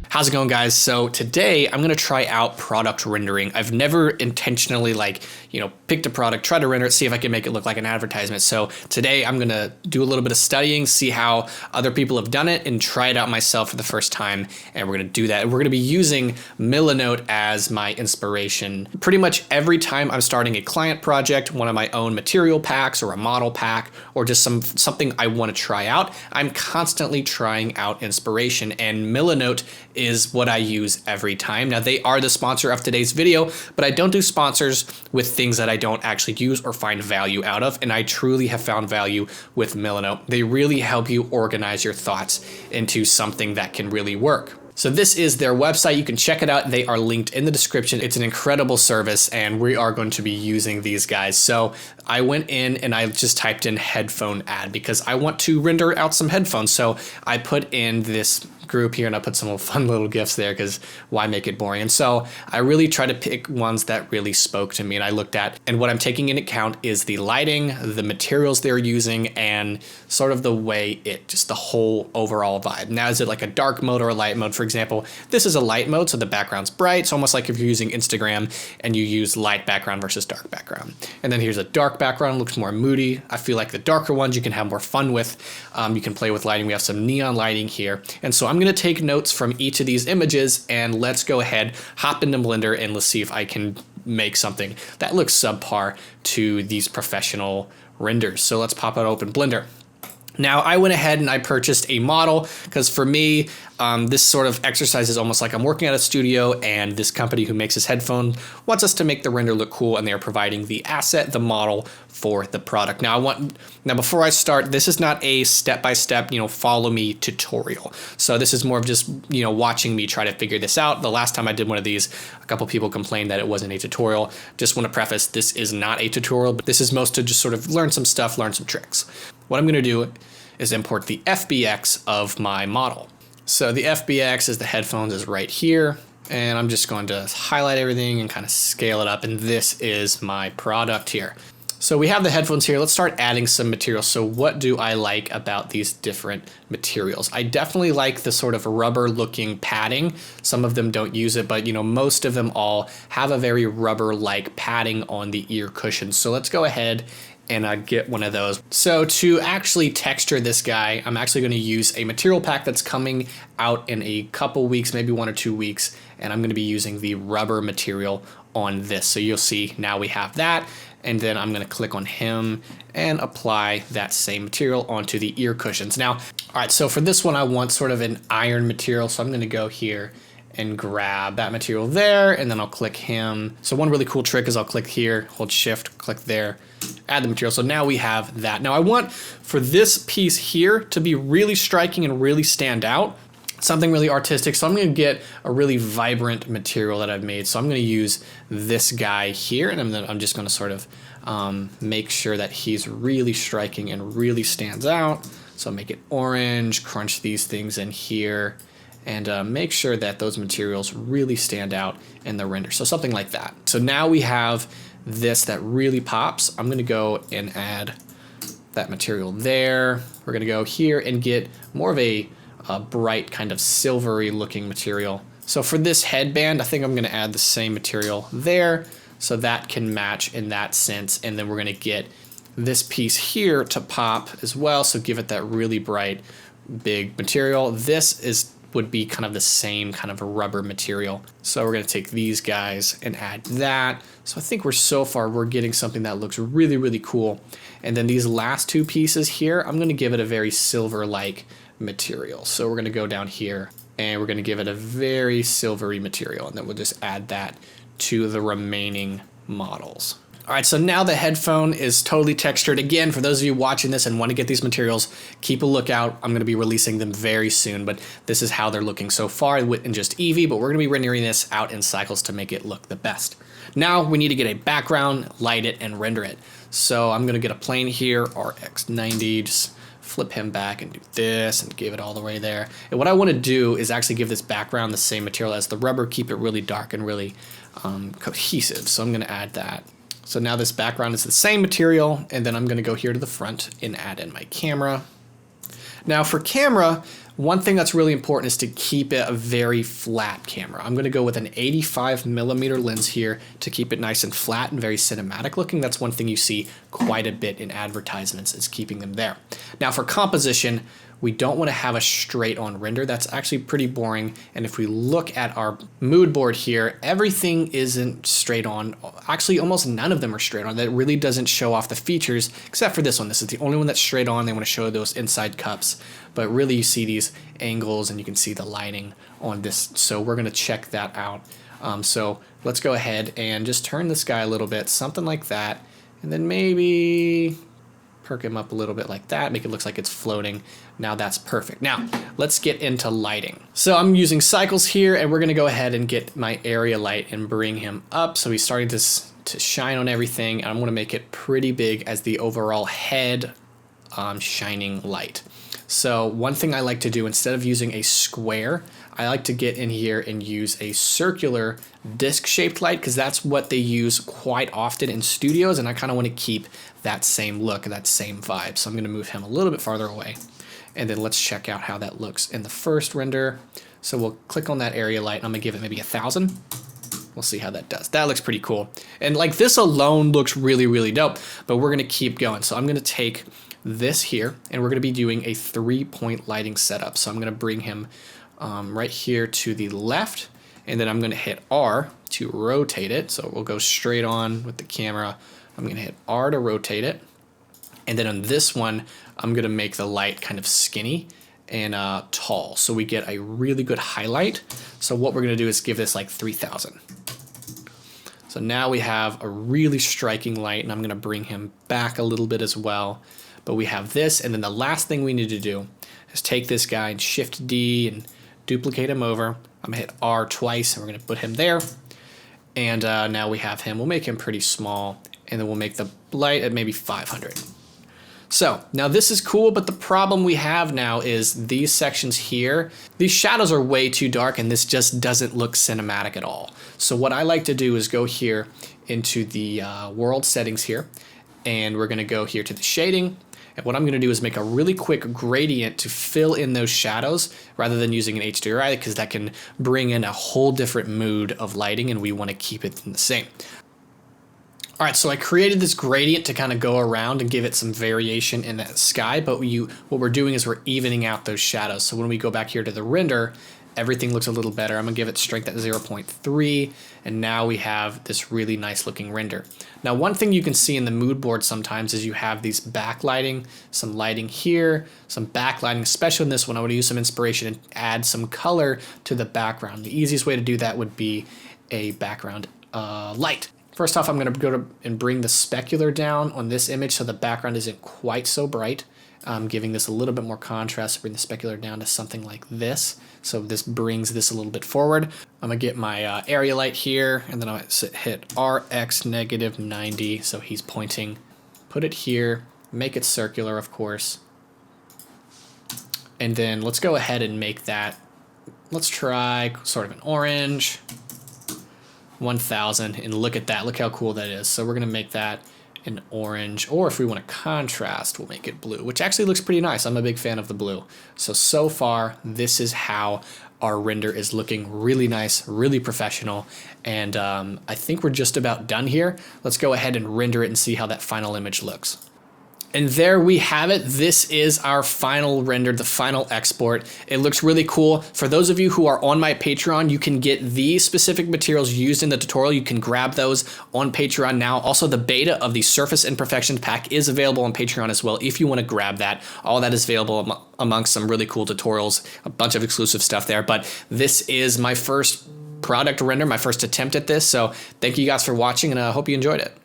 How's it going, guys? So today I'm gonna try out product rendering. I've never intentionally picked a product, try to render it, see if I can make it look like an advertisement. So today I'm gonna do a little bit of studying, see how other people have done it, and try it out myself for the first time. And we're gonna do that. We're gonna be using Milanote as my inspiration. Pretty much every time I'm starting a client project, one of my own material packs or a model pack, or just something I wanna try out, I'm constantly trying out inspiration, and Milanote is what I use every time. Now, they are the sponsor of today's video, but I don't do sponsors with things that I don't actually use or find value out of, and I truly have found value with Milanote. They really help you organize your thoughts into something that can really work. So this is their website. You can check it out. They are linked in the description. It's an incredible service, and we are going to be using these guys. So I went in and I just typed in headphone ad because I want to render out some headphones. So I put in this group here and I put some fun little GIFs there because why make it boring? And so I really try to pick ones that really spoke to me, and I looked at, and what I'm taking into account is the lighting, the materials they're using, and sort of the way just the whole overall vibe. Now, is it like a dark mode or a light mode? For example, this is a light mode, so the background's bright. It's almost like if you're using Instagram and you use light background versus dark background. And then here's a dark background, looks more moody. I feel like the darker ones you can have more fun with. You can play with lighting. We have some neon lighting here. And so I'm going to take notes from each of these images, and let's go ahead, hop into Blender, and let's see if I can make something that looks subpar to these professional renders. So let's pop out open Blender. Now, I went ahead and I purchased a model because for me, this sort of exercise is almost like I'm working at a studio, and this company who makes this headphone wants us to make the render look cool, and they are providing the asset, the model for the product. Now, before I start, this is not a step-by-step, follow me tutorial. So this is more of just, watching me try to figure this out. The last time I did one of these, a couple people complained that it wasn't a tutorial. Just want to preface, this is not a tutorial, but this is most to just sort of learn some stuff, learn some tricks. What I'm going to do is import the FBX of my model. So the FBX is the headphones is right here, and I'm just going to highlight everything and kind of scale it up, and this is my product here. So we have the headphones here. Let's start adding some materials. So what do I like about these different materials? I definitely like the sort of rubber looking padding. Some of them don't use it, but most of them all have a very rubber like padding on the ear cushions. So let's go ahead and get one of those. So to actually texture this guy, I'm actually going to use a material pack that's coming out in a couple weeks, maybe 1 or 2 weeks, and I'm going to be using the rubber material on this. So you'll see now we have that, and then I'm going to click on him and apply that same material onto the ear cushions. Now, all right, so for this one, I want sort of an iron material, so I'm going to go here and grab that material there, and then I'll click him. So one really cool trick is I'll click here, hold shift, click there, add the material. So now we have that. Now I want for this piece here to be really striking and really stand out, something really artistic. So I'm going to get a really vibrant material that I've made. So I'm going to use this guy here, and I'm just going to sort of make sure that he's really striking and really stands out. So make it orange, crunch these things in here, and make sure that those materials really stand out in the render. So something like that. So now we have this that really pops. I'm gonna go and add that material there. We're gonna go here and get more of a bright kind of silvery looking material. So for this headband, I think I'm gonna add the same material there so that can match in that sense. And then we're gonna get this piece here to pop as well. So give it that really bright, big material. This would be kind of the same kind of a rubber material. So we're gonna take these guys and add that. So I think we're getting something that looks really, really cool. And then these last two pieces here, I'm gonna give it a very silver-like material. So we're gonna go down here and we're gonna give it a very silvery material, and then we'll just add that to the remaining models. All right, so now the headphone is totally textured. Again, for those of you watching this and want to get these materials, keep a lookout. I'm going to be releasing them very soon, but this is how they're looking so far in just Eevee, but we're going to be rendering this out in Cycles to make it look the best. Now we need to get a background, light it, and render it. So I'm going to get a plane here, RX90, just flip him back and do this and give it all the way there. And what I want to do is actually give this background the same material as the rubber, keep it really dark and really cohesive. So I'm going to add that. So now this background is the same material, and then I'm gonna go here to the front and add in my camera. Now for camera, one thing that's really important is to keep it a very flat camera. I'm gonna go with an 85mm lens here to keep it nice and flat and very cinematic looking. That's one thing you see quite a bit in advertisements, is keeping them there. Now for composition, we don't want to have a straight on render. That's actually pretty boring. And if we look at our mood board here, everything isn't straight on. Actually, almost none of them are straight on. That really doesn't show off the features, except for this one. This is the only one that's straight on. They want to show those inside cups. But really you see these angles and you can see the lighting on this. So we're going to check that out. So let's go ahead and just turn this guy a little bit, something like that. And then maybe perk him up a little bit like that, make it look like it's floating. Now that's perfect. Now let's get into lighting. So I'm using cycles here, and we're gonna go ahead and get my area light and bring him up. So he's starting to shine on everything, and I'm gonna make it pretty big as the overall head shining light. So one thing I like to do, instead of using a square, I like to get in here and use a circular disc-shaped light, because that's what they use quite often in studios, and I kind of want to keep that same look and that same vibe. So I'm going to move him a little bit farther away, and then let's check out how that looks in the first render. So we'll click on that area light, and I'm going to give it maybe 1,000. We'll see how that does. That looks pretty cool. And like this alone looks really, really dope, but we're going to keep going. So I'm going to take this here, and we're going to be doing a 3-point lighting setup. So I'm going to bring him right here to the left, and then I'm going to hit R to rotate it. So we'll go straight on with the camera. I'm going to hit R to rotate it, and then on this one I'm going to make the light kind of skinny and tall, so we get a really good highlight. So what we're going to do is give this like 3,000. So now we have a really striking light, and I'm going to bring him back a little bit as well. But we have this, and then the last thing we need to do is take this guy and Shift D and duplicate him over. I'm gonna hit R twice, and we're gonna put him there. And now we have him. We'll make him pretty small, and then we'll make the light at maybe 500. So now this is cool, but the problem we have now is these sections here, these shadows are way too dark, and this just doesn't look cinematic at all. So what I like to do is go here into the world settings here, and we're gonna go here to the shading. And what I'm going to do is make a really quick gradient to fill in those shadows rather than using an HDRI, because that can bring in a whole different mood of lighting, and we want to keep it the same. All right, so I created this gradient to kind of go around and give it some variation in that sky, but what we're doing is we're evening out those shadows. So when we go back here to the render, everything looks a little better. I'm gonna give it strength at 0.3, and now we have this really nice looking render. Now, one thing you can see in the mood board sometimes is you have these backlighting, some lighting here, some backlighting, especially in this one. I want to use some inspiration and add some color to the background. The easiest way to do that would be a background light. First off, I'm gonna go and bring the specular down on this image so the background isn't quite so bright. Giving this a little bit more contrast, bring the specular down to something like this. So this brings this a little bit forward. I'm gonna get my area light here, and then I'll hit RX negative 90. So he's pointing, put it here, make it circular, of course. And then let's go ahead and make that, let's try sort of an orange, 1,000, and look at that, look how cool that is. So we're gonna make that an orange, or if we want to contrast, we'll make it blue, which actually looks pretty nice. I'm a big fan of the blue. So far, this is how our render is looking. Really nice, really professional, and I think we're just about done here. Let's go ahead and render it and see how that final image looks. And there we have it. This is our final render, the final export. It looks really cool. For those of you who are on my Patreon, you can get these specific materials used in the tutorial. You can grab those on Patreon now. Also, the beta of the Surface Imperfections pack is available on Patreon as well if you want to grab that. All that is available amongst some really cool tutorials, a bunch of exclusive stuff there. But this is my first product render, my first attempt at this. So thank you guys for watching, and I hope you enjoyed it.